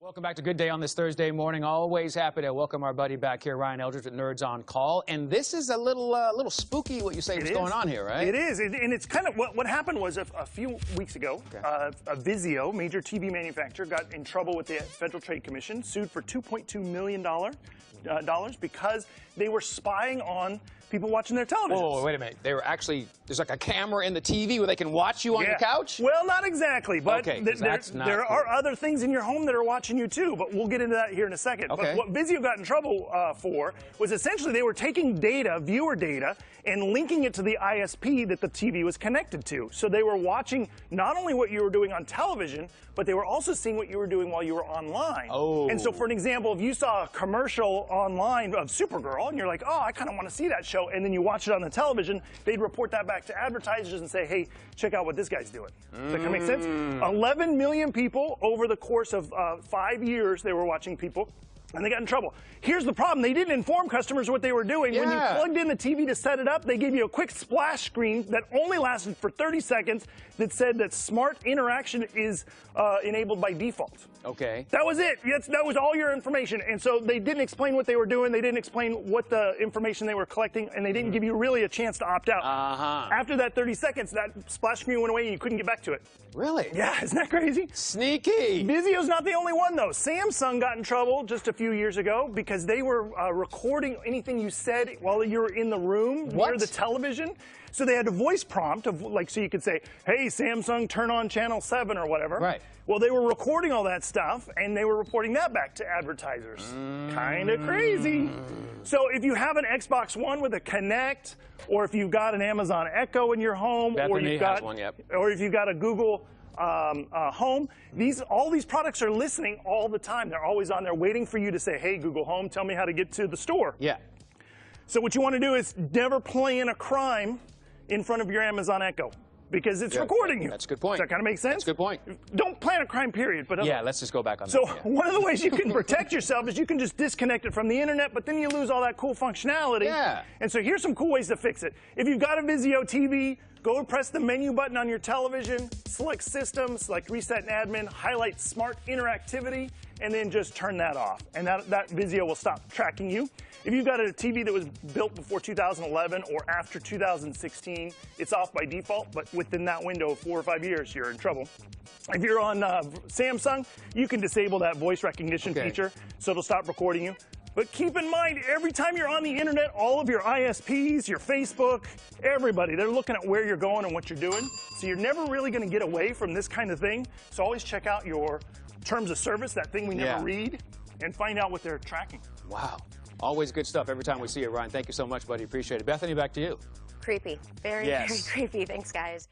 Welcome back to Good Day on this Thursday morning. Always happy to welcome our buddy back here, Ryan Eldridge at Nerds on Call. And this is a little spooky, what you say is going on here, right? It is, and it's kind of what happened was a few weeks ago, Vizio, major TV manufacturer, got in trouble with the Federal Trade Commission, sued for $2.2 million because they were spying on people watching their television. Whoa, wait a minute. They were actually, there's like a camera in the TV where they can watch you on your couch? Well, not exactly, but okay, there are other things in your home that are watching you too, but we'll get into that here in a second. Okay. But what Vizio got in trouble for was essentially they were taking data, viewer data, and linking it to the ISP that the TV was connected to. So they were watching not only what you were doing on television, but they were also seeing what you were doing while you were online. Oh. And so for an example, if you saw a commercial online of Supergirl, and you're like, oh, I kind of want to see that show, and then you watch it on the television, they'd report that back to advertisers and say, hey, check out what this guy's doing. Does that kind of make sense? 11 million people over the course of 5 years, they were watching people. And they got in trouble. Here's the problem. They didn't inform customers what they were doing. When you plugged in the TV to set it up, they gave you a quick splash screen that only lasted for 30 seconds that said that smart interaction is enabled by default. Okay. That was it. That was all your information. And so they didn't explain what they were doing. They didn't explain what the information they were collecting. And they didn't give you really a chance to opt out. After that 30 seconds, that splash screen went away and you couldn't get back to it. Really? Yeah, isn't that crazy? Sneaky. Vizio's not the only one, though. Samsung got in trouble just a few years ago because they were recording anything you said while you were in the room near the television. So they had a voice prompt of, like, so you could say, hey, Samsung, turn on channel 7 or whatever. Right. Well, they were recording all that stuff, and they were reporting that back to advertisers. Kind of crazy. So if you have an Xbox One with a Kinect, or if you've got an Amazon Echo in your home, or Bethany you've got, has one, yep. or if you've got a Google Home, all these products are listening all the time. They're always on there waiting for you to say, hey, Google Home, tell me how to get to the store. Yeah. So what you want to do is never plan a crime in front of your Amazon Echo, because it's recording you. That's a good point. Does that kind of make sense? That's a good point. Don't plan a crime, period. But yeah, let's just go back on that. So one of the ways you can protect yourself is you can just disconnect it from the internet, but then you lose all that cool functionality. Yeah. And so here's some cool ways to fix it. If you've got a Vizio TV, go and press the menu button on your television, select System, select Reset and Admin, highlight Smart Interactivity, and then just turn that off. And that Vizio will stop tracking you. If you've got a TV that was built before 2011 or after 2016, it's off by default, but within that window of 4 or 5 years, you're in trouble. If you're on Samsung, you can disable that voice recognition feature, so it'll stop recording you. But keep in mind, every time you're on the internet, all of your ISPs, your Facebook, everybody, they're looking at where you're going and what you're doing. So you're never really going to get away from this kind of thing. So always check out your terms of service, that thing we never read, and find out what they're tracking. Wow. Always good stuff every time we see you, Ryan. Thank you so much, buddy. Appreciate it. Bethany, back to you. Creepy. Very, very creepy. Thanks, guys.